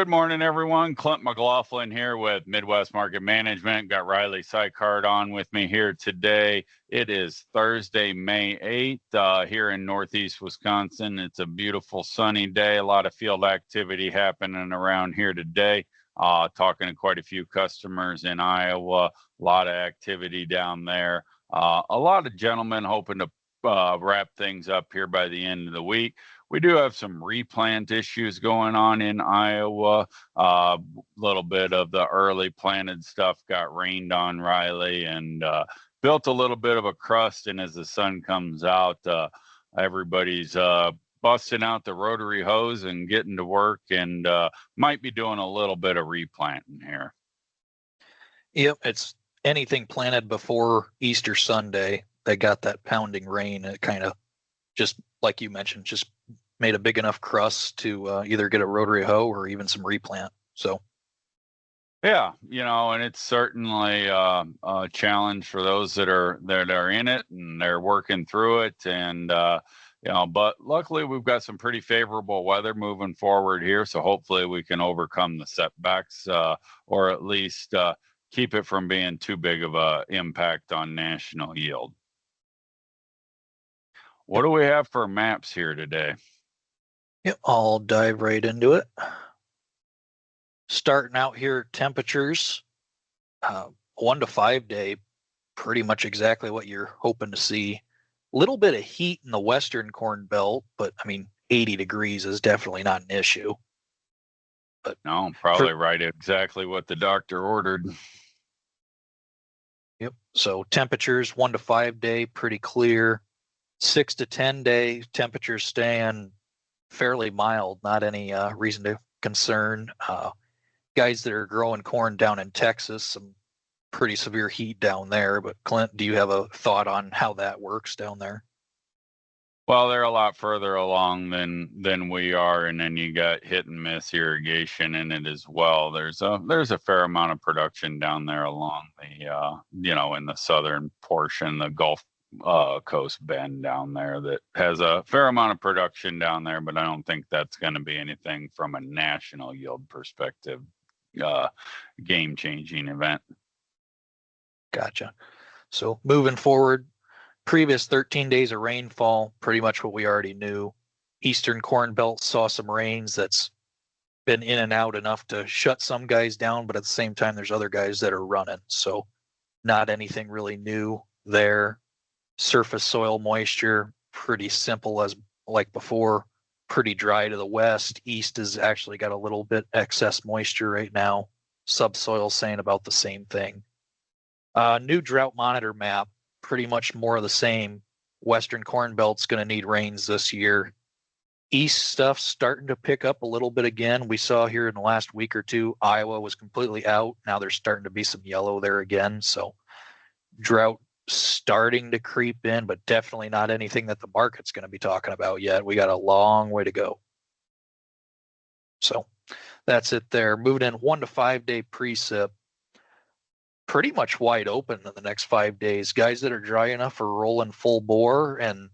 Good morning, everyone. Clint McLaughlin here with Midwest Market Management. Got Riley Sykart on with me here today. It is Thursday, May 8th, here in Northeast Wisconsin. It's a beautiful sunny day. A lot of field activity happening around here today. Talking to quite a few customers in Iowa. A lot of activity down there. A lot of gentlemen hoping to wrap things up here by the end of the week. We do have some replant issues going on in Iowa. A little bit of the early planted stuff got rained on, Riley, and built a little bit of a crust. And as the sun comes out, everybody's busting out the rotary hose and getting to work, and might be doing a little bit of replanting here. Yep, it's anything planted before Easter Sunday. They got that pounding rain. It kind of just, like you mentioned, just made a big enough crust to either get a rotary hoe or even some replant. So, yeah, and it's certainly a challenge for those that are in it and they're working through it. And but luckily we've got some pretty favorable weather moving forward here, so hopefully we can overcome the setbacks, or at least keep it from being too big of a impact on national yield. What do we have for maps here today? Yep, I'll dive right into it. Starting out here, temperatures, 1 to 5 day, pretty much exactly what you're hoping to see. A little bit of heat in the western corn belt, but I mean, 80 degrees is definitely not an issue. But no, probably right exactly what the doctor ordered. Yep. So temperatures 1 to 5 day, pretty clear. 6 to 10 day, temperatures staying fairly mild, not any reason to concern. Guys that are growing corn down in Texas, some pretty severe heat down there. But Clint, do you have a thought on how that works down there? Well, they're a lot further along than we are, and then you got hit and miss irrigation in it as well. There's a fair amount of production down there along the in the southern portion, the Gulf Coast bend down there, that has a fair amount of production down there, but I don't think that's going to be anything from a national yield perspective, game-changing event. Gotcha. So moving forward, previous 13 days of rainfall, pretty much what we already knew. Eastern Corn Belt saw some rains that's been in and out enough to shut some guys down, but at the same time, there's other guys that are running. So not anything really new there. Surface soil moisture, pretty simple as like before, pretty dry to the west. East has actually got a little bit excess moisture right now. Subsoil saying about the same thing. New drought monitor map, pretty much more of the same. Western Corn Belt's going to need rains this year. East stuff's starting to pick up a little bit again. We saw here in the last week or two, Iowa was completely out. Now there's starting to be some yellow there again. So drought starting to creep in, but definitely not anything that the market's going to be talking about yet. We got a long way to go. So that's it there. Moving in 1 to 5 day precip, pretty much wide open in the next 5 days. Guys that are dry enough are rolling full bore, and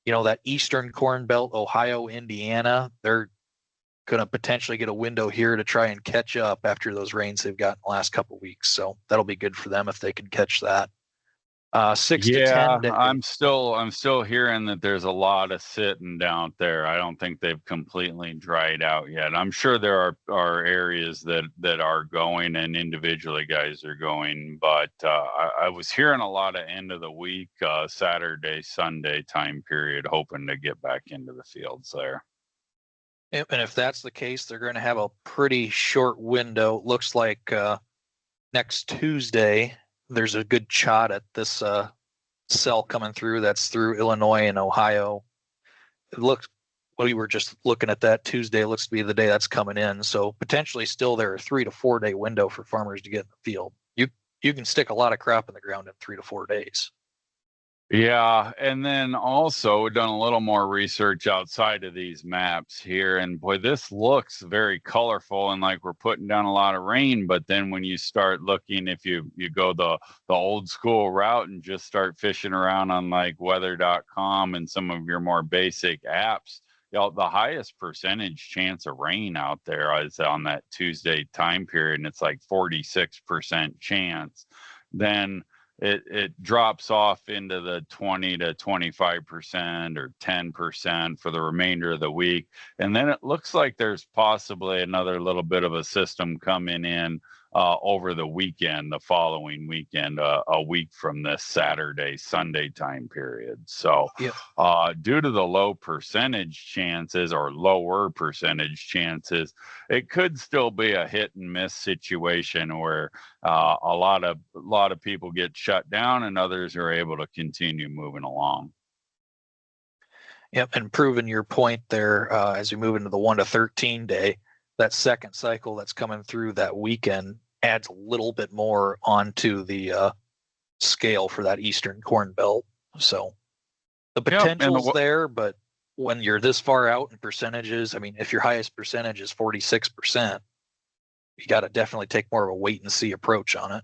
that Eastern Corn Belt, Ohio, Indiana, they're going to potentially get a window here to try and catch up after those rains they've got in the last couple of weeks. So that'll be good for them if they can catch that. 6 to 10 days. I'm still hearing that there's a lot of sitting down there. I don't think they've completely dried out yet. I'm sure there are areas that are going, and individually guys are going, but I was hearing a lot of end of the week, Saturday, Sunday time period, hoping to get back into the fields there. And if that's the case, they're going to have a pretty short window. Looks like next Tuesday, there's a good shot at this cell coming through that's through Illinois and Ohio. It looks, we were just looking at that Tuesday, looks to be the day that's coming in. So potentially still there a 3 to 4 day window for farmers to get in the field. You can stick a lot of crop in the ground in 3 to 4 days. Yeah, and then also we've done a little more research outside of these maps here, and boy, this looks very colorful and like we're putting down a lot of rain. But then when you start looking, if you go the old school route and just start fishing around on like weather.com and some of your more basic apps, the highest percentage chance of rain out there is on that Tuesday time period, and it's like 46% chance. Then it drops off into the 20 to 25% or 10% for the remainder of the week. And then it looks like there's possibly another little bit of a system coming in over the weekend, the following weekend, a week from this Saturday, Sunday time period. So Yep. Due to the low percentage chances or lower percentage chances, it could still be a hit and miss situation where a lot of people get shut down and others are able to continue moving along. Yep, and proving your point there, as we move into the 1 to 13 day, that second cycle that's coming through that weekend adds a little bit more onto the scale for that Eastern Corn Belt. So the potential's there, but when you're this far out in percentages, I mean, if your highest percentage is 46%, you got to definitely take more of a wait and see approach on it.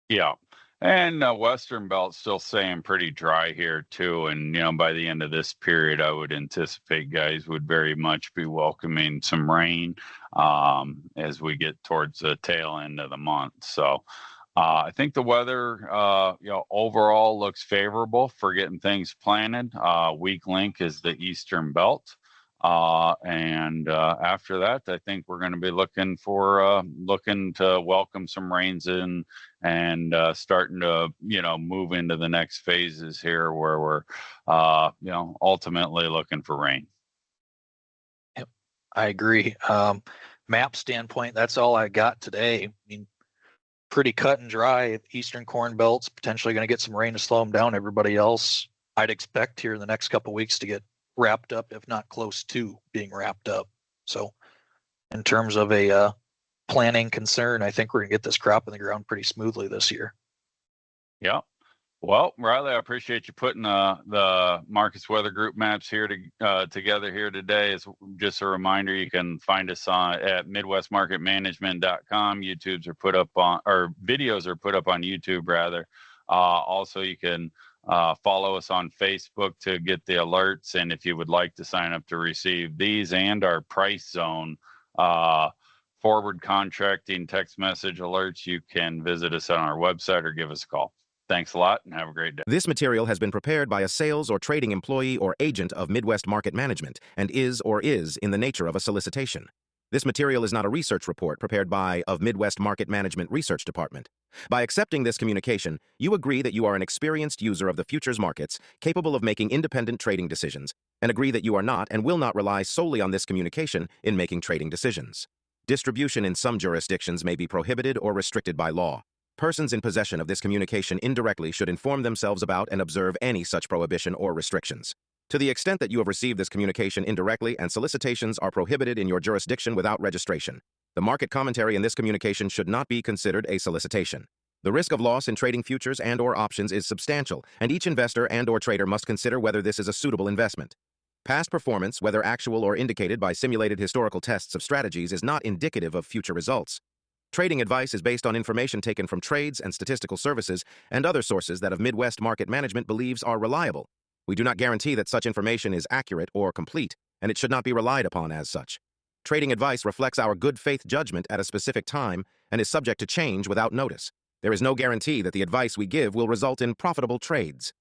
Yeah. And Western Belt's still staying pretty dry here too. And, by the end of this period, I would anticipate guys would very much be welcoming some rain as we get towards the tail end of the month. So I think the weather, overall looks favorable for getting things planted. Weak link is the Eastern Belt. And after that, I think we're going to be looking to welcome some rains in and starting to, move into the next phases here where we're, ultimately looking for rain. Yep, I agree. Map standpoint, that's all I got today. I mean, pretty cut and dry. Eastern Corn Belt's potentially going to get some rain to slow them down. Everybody else, I'd expect here in the next couple of weeks to get wrapped up, if not close to being wrapped up. So in terms of a planning concern, I think we're gonna get this crop in the ground pretty smoothly this year. Yeah. Well, Riley, I appreciate you putting the Marcus Weather Group maps here together here today. As just a reminder, you can find us at midwestmarketmanagement.com. YouTube's are put up on, or videos are put up on YouTube rather. Also, you can follow us on Facebook to get the alerts. And if you would like to sign up to receive these and our price zone forward contracting text message alerts, you can visit us on our website or give us a call. Thanks a lot and have a great day. This material has been prepared by a sales or trading employee or agent of Midwest Market Management and is in the nature of a solicitation. This material is not a research report prepared by of Midwest Market Management Research Department. By accepting this communication, you agree that you are an experienced user of the futures markets, capable of making independent trading decisions, and agree that you are not and will not rely solely on this communication in making trading decisions. Distribution in some jurisdictions may be prohibited or restricted by law. Persons in possession of this communication indirectly should inform themselves about and observe any such prohibition or restrictions. To the extent that you have received this communication indirectly and solicitations are prohibited in your jurisdiction without registration, the market commentary in this communication should not be considered a solicitation. The risk of loss in trading futures and/or options is substantial, and each investor and/or trader must consider whether this is a suitable investment. Past performance, whether actual or indicated by simulated historical tests of strategies, is not indicative of future results. Trading advice is based on information taken from trades and statistical services and other sources that of Midwest Market Management believes are reliable. We do not guarantee that such information is accurate or complete, and it should not be relied upon as such. Trading advice reflects our good faith judgment at a specific time and is subject to change without notice. There is no guarantee that the advice we give will result in profitable trades.